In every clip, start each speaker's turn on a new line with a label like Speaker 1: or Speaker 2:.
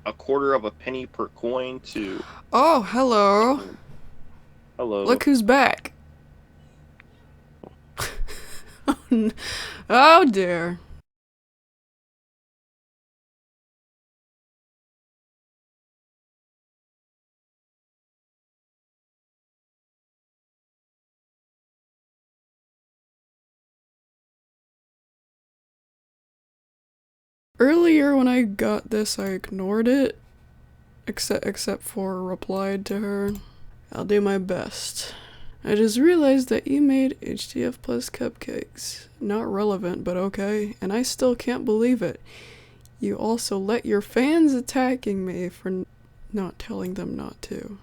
Speaker 1: a quarter of a penny per coin to
Speaker 2: Oh, hello.
Speaker 1: hello.
Speaker 2: Look who's back. Oh dear. Earlier when I got this, I ignored it, except for replied to her. I'll do my best. I just realized that you made HTF Plus cupcakes. Not relevant, but okay. And I still can't believe it. You also let your fans attacking me for not telling them not to.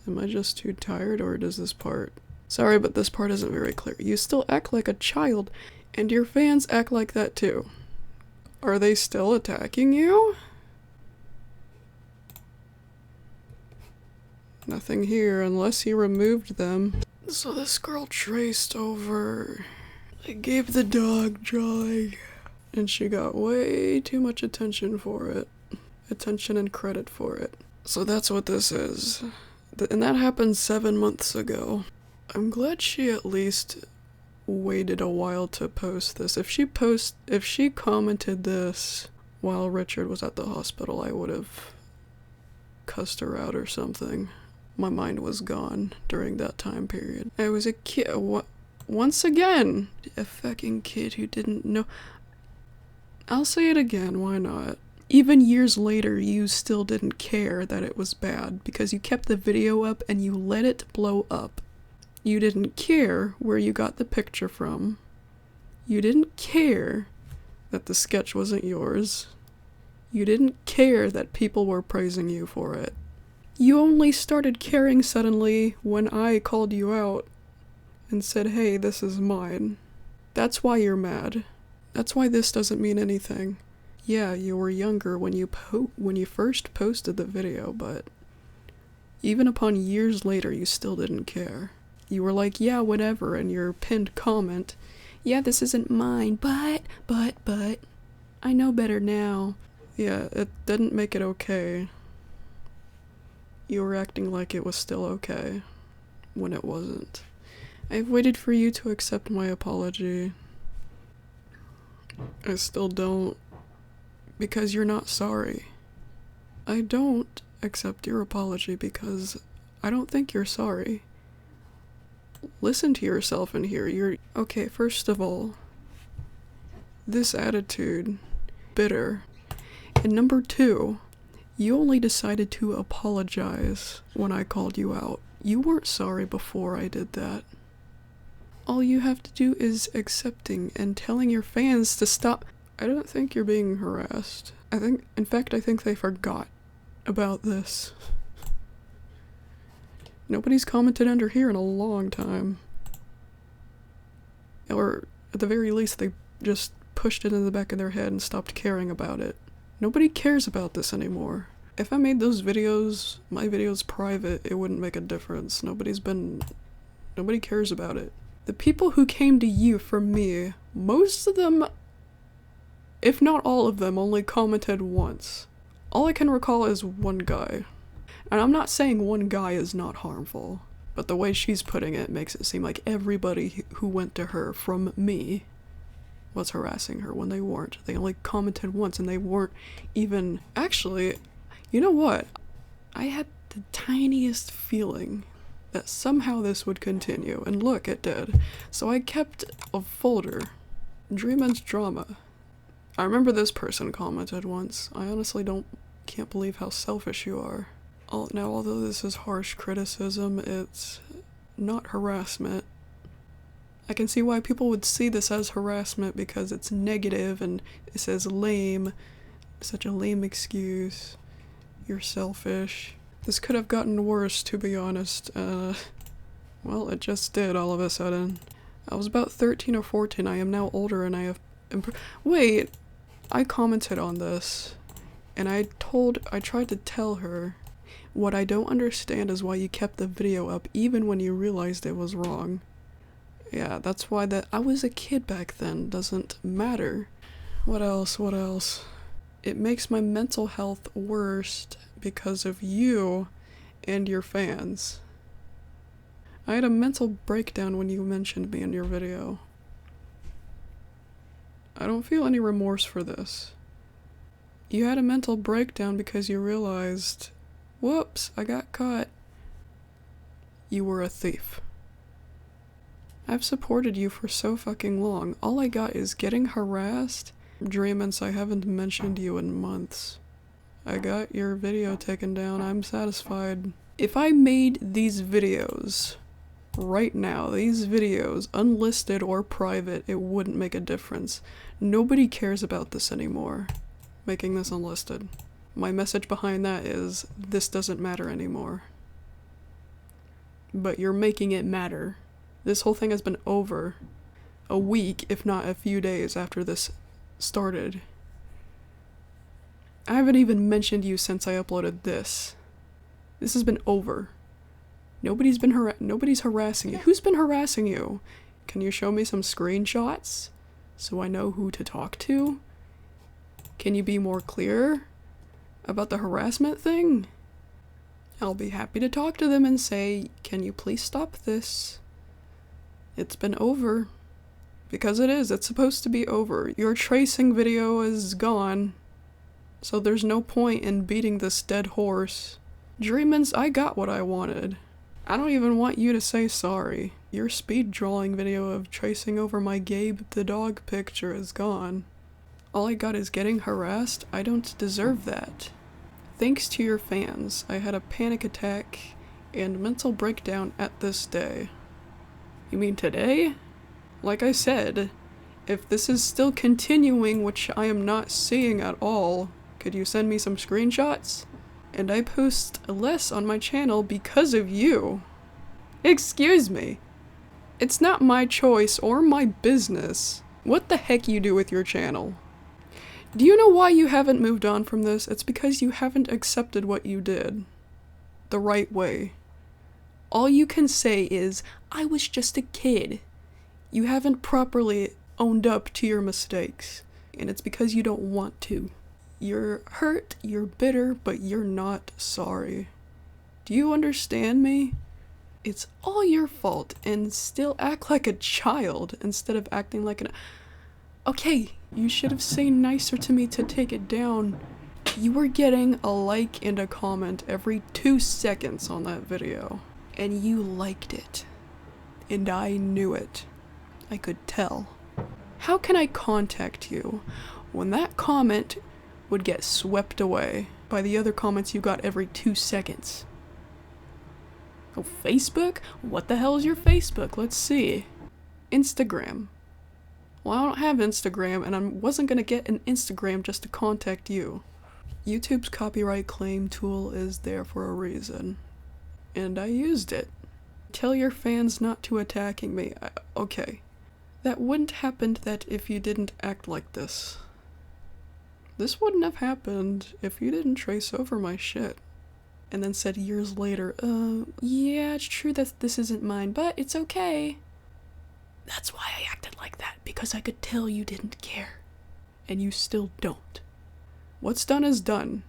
Speaker 2: Am I just too tired, or does this part... Sorry, but this part isn't very clear. You still act like a child, and your fans act like that too. Are they still attacking you? Nothing here, unless he removed them. So this girl traced over... I gave the dog drawing, and she got way too much attention for it. Attention and credit for it. So that's what this is. And that happened 7 months ago. I'm glad she at least waited a while to post this. If she commented this while Richard was at the hospital, I would have cussed her out or something. My mind was gone during that time period. I was a kid. Once again, a fucking kid who didn't know. I'll say it again, why not? Even years later, you still didn't care that it was bad because you kept the video up and you let it blow up. You didn't care where you got the picture from. You didn't care that the sketch wasn't yours. You didn't care that people were praising you for it. You only started caring suddenly when I called you out and said, hey, this is mine. That's why you're mad. That's why this doesn't mean anything. Yeah, you were younger when you first posted the video, but even upon years later, you still didn't care. You were like, yeah, whatever, in your pinned comment, yeah, this isn't mine, but, I know better now. Yeah, it didn't make it okay. You were acting like it was still okay, when it wasn't. I've waited for you to accept my apology. I still don't. Because you're not sorry. I don't accept your apology because I don't think you're sorry. Listen to yourself in here. You're... Okay, first of all, this attitude, bitter. And number two, you only decided to apologize when I called you out. You weren't sorry before I did that. All you have to do is accepting and telling your fans to stop. I don't think you're being harassed. In fact, I think they forgot about this. Nobody's commented under here in a long time. Or, at the very least, they just pushed it in the back of their head and stopped caring about it. Nobody cares about this anymore. If I made those videos, my videos private, it wouldn't make a difference. Nobody cares about it. The people who came to you from me, most of them, if not all of them, only commented once. All I can recall is one guy. And I'm not saying one guy is not harmful, but the way she's putting it makes it seem like everybody who went to her from me was harassing her when they weren't. They only commented once and they weren't even... Actually, you know what? I had the tiniest feeling that somehow this would continue, and look, it did. So I kept a folder. Dreamin's Drama. I remember this person commented once. I honestly can't believe how selfish you are. Now, although this is harsh criticism, it's not harassment. I can see why people would see this as harassment because it's negative and it says lame. Such a lame excuse. You're selfish. This could have gotten worse, to be honest. Well, it just did all of a sudden. I was about 13 or 14. I am now older and I have... Wait! I commented on this. And I tried to tell her, what I don't understand is why you kept the video up even when you realized it was wrong. Yeah, that's why I was a kid back then, doesn't matter. What else? It makes my mental health worse because of you and your fans. I had a mental breakdown when you mentioned me in your video. I don't feel any remorse for this. You had a mental breakdown because you realized, whoops, I got caught. You were a thief. I've supported you for so fucking long. All I got is getting harassed. Dreamance, I haven't mentioned you in months. I got your video taken down. I'm satisfied. If I made these videos right now, these videos, unlisted or private, it wouldn't make a difference. Nobody cares about this anymore. Making this unlisted. My message behind that is, this doesn't matter anymore. But you're making it matter. This whole thing has been over a week, if not a few days after this started. I haven't even mentioned you since I uploaded this. This has been over. Nobody's harassing you. Who's been harassing you? Can you show me some screenshots so I know who to talk to? Can you be more clear about the harassment thing? I'll be happy to talk to them and say, can you please stop this? It's been over. Because it is. It's supposed to be over. Your tracing video is gone. So there's no point in beating this dead horse. Dreamins, I got what I wanted. I don't even want you to say sorry. Your speed drawing video of tracing over my Gabe the dog picture is gone. All I got is getting harassed. I don't deserve that. Thanks to your fans, I had a panic attack and mental breakdown at this day. You mean today? Like I said, if this is still continuing, which I am not seeing at all, could you send me some screenshots? And I post less on my channel because of you. Excuse me. It's not my choice or my business what the heck you do with your channel. Do you know why you haven't moved on from this? It's because you haven't accepted what you did the right way. All you can say is, I was just a kid. You haven't properly owned up to your mistakes, and it's because you don't want to. You're hurt, you're bitter, but you're not sorry. Do you understand me? It's all your fault, and still act like a child instead of acting like an... Okay, you should have said nicer to me to take it down. You were getting a like and a comment every 2 seconds on that video, and you liked it. And I knew it. I could tell. How can I contact you when that comment would get swept away by the other comments you got every 2 seconds? Oh, Facebook? What the hell is your Facebook? Let's see. Instagram. Well, I don't have Instagram, and I wasn't gonna get an Instagram just to contact you. YouTube's copyright claim tool is there for a reason. And I used it. Tell your fans not to attacking me. Okay. That wouldn't happen that if you didn't act like this. This wouldn't have happened if you didn't trace over my shit. And then said years later, yeah, it's true that this isn't mine, but it's okay. That's why I acted like that, because I could tell you didn't care. And you still don't. What's done is done.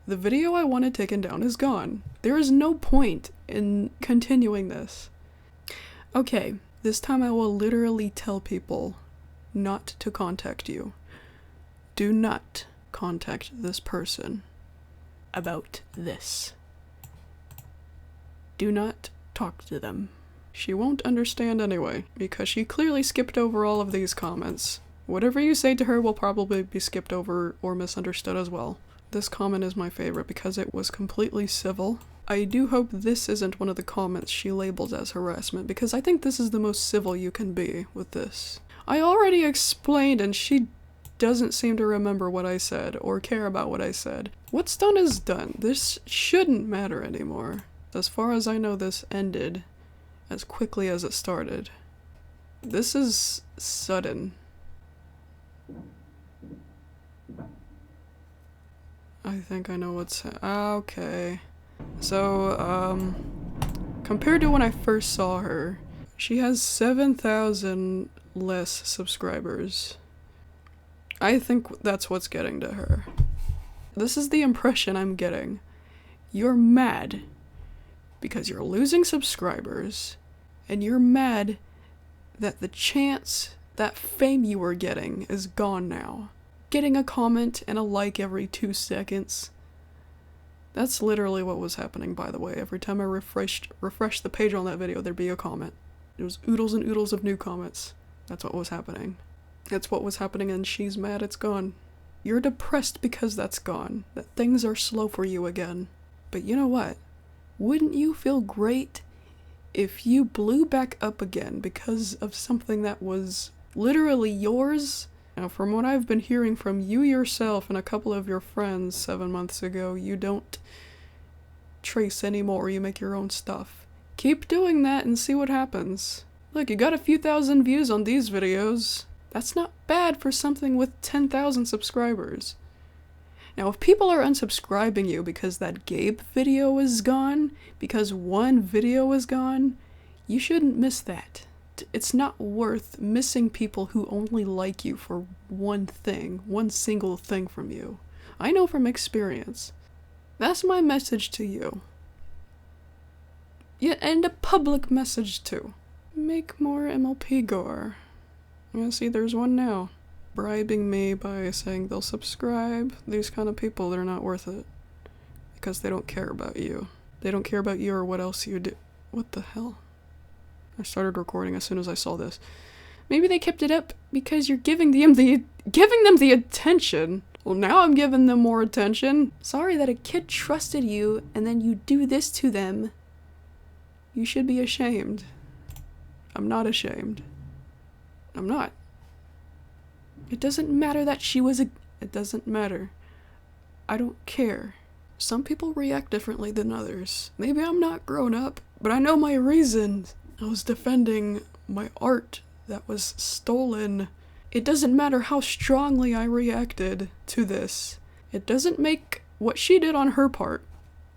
Speaker 2: The video I wanted taken down is gone. There is no point in continuing this. Okay, this time I will literally tell people not to contact you. Do not contact this person about this. Do not talk to them. She won't understand anyway, because she clearly skipped over all of these comments. Whatever you say to her will probably be skipped over or misunderstood as well. This comment is my favorite because it was completely civil. I do hope this isn't one of the comments she labeled as harassment, because I think this is the most civil you can be with this. I already explained and she doesn't seem to remember what I said or care about what I said. What's done is done. This shouldn't matter anymore. As far as I know, this ended as quickly as it started. This is sudden. I think I know what's... okay. So, compared to when I first saw her, she has 7,000 less subscribers. I think that's what's getting to her. This is the impression I'm getting. You're mad because you're losing subscribers, and you're mad that the chance, that fame you were getting is gone now. Getting a comment and a like every 2 seconds. That's literally what was happening, by the way. Every time I refreshed the page on that video, there'd be a comment. It was oodles and oodles of new comments. That's what was happening. That's what was happening, and she's mad it's gone. You're depressed because that's gone, that things are slow for you again. But you know what? Wouldn't you feel great if you blew back up again because of something that was literally yours? Now, from what I've been hearing from you yourself and a couple of your friends 7 months ago, you don't trace anymore, you make your own stuff. Keep doing that and see what happens. Look, you got a few thousand views on these videos. That's not bad for something with 10,000 subscribers. Now, if people are unsubscribing you because that Gabe video is gone, because one video is gone, you shouldn't miss that. It's not worth missing people who only like you for one thing, one single thing from you. I know from experience. That's my message to you. Yeah, and a public message too. Make more MLP gore. Yeah, see, there's one now. Bribing me by saying they'll subscribe. These kind of people, they're not worth it. Because they don't care about you. They don't care about you or what else you do. What the hell? I started recording as soon as I saw this. Maybe they kept it up because you're giving them the attention. Well, now I'm giving them more attention. Sorry that a kid trusted you and then you do this to them. You should be ashamed. I'm not ashamed. I'm not. It doesn't matter that she was it doesn't matter. I don't care. Some people react differently than others. Maybe I'm not grown up, but I know my reasons. I was defending my art that was stolen. It doesn't matter how strongly I reacted to this. It doesn't make what she did on her part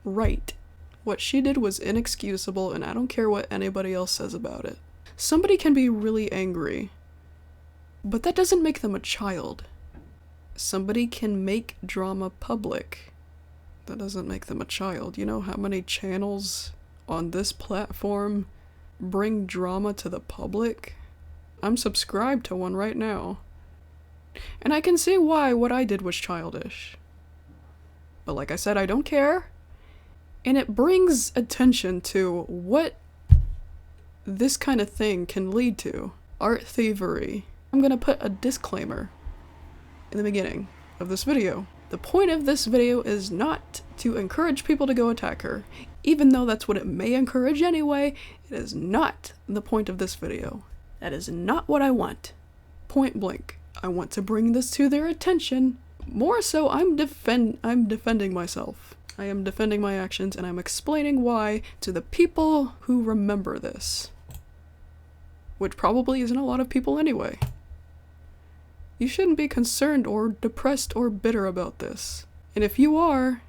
Speaker 2: right. What she did was inexcusable, and I don't care what anybody else says about it. Somebody can be really angry, but that doesn't make them a child. Somebody can make drama public. That doesn't make them a child. You know how many channels on this platform bring drama to the public? I'm subscribed to one right now. And I can see why what I did was childish. But like I said, I don't care. And it brings attention to what this kind of thing can lead to. Art thievery. I'm gonna put a disclaimer in the beginning of this video. The point of this video is not to encourage people to go attack her. Even though that's what it may encourage anyway, it is not the point of this video. That is not what I want. Point blank. I want to bring this to their attention. More so, I'm defending myself. I am defending my actions, and I'm explaining why to the people who remember this. Which probably isn't a lot of people anyway. You shouldn't be concerned or depressed or bitter about this. And if you are,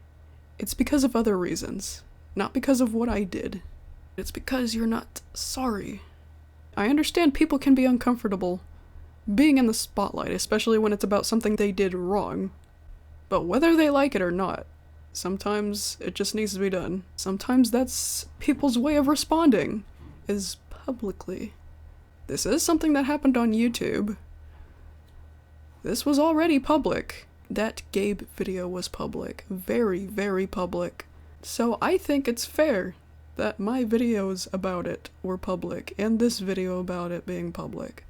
Speaker 2: it's because of other reasons. Not because of what I did. It's because you're not sorry. I understand people can be uncomfortable being in the spotlight, especially when it's about something they did wrong. But whether they like it or not, sometimes it just needs to be done. Sometimes that's people's way of responding, is publicly. This is something that happened on YouTube. This was already public. That Gabe video was public. Very, very public. So I think it's fair that my videos about it were public, and this video about it being public.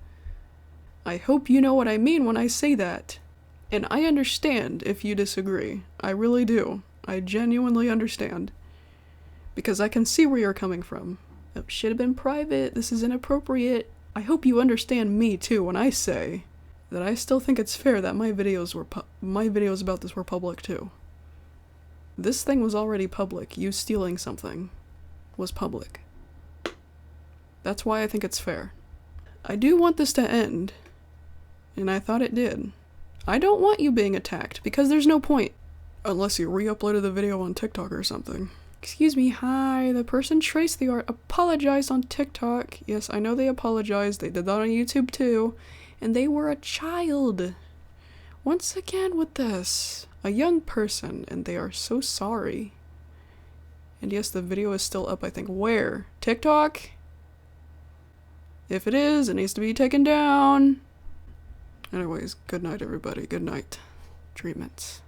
Speaker 2: I hope you know what I mean when I say that. And I understand if you disagree. I really do. I genuinely understand. Because I can see where you're coming from. It should have been private. This is inappropriate. I hope you understand me too when I say that I still think it's fair that my videos about this were public too. This thing was already public. You stealing something was public. That's why I think it's fair. I do want this to end, and I thought it did. I don't want you being attacked, because there's no point. Unless you re-uploaded the video on TikTok or something. Excuse me, hi, the person traced the art apologized on TikTok. Yes, I know they apologized. They did that on YouTube too. And they were a child. Once again with this. A young person, and they are so sorry. And yes, the video is still up, I think. Where? TikTok? If it is, it needs to be taken down. Anyways, good night, everybody. Good night. Treatments.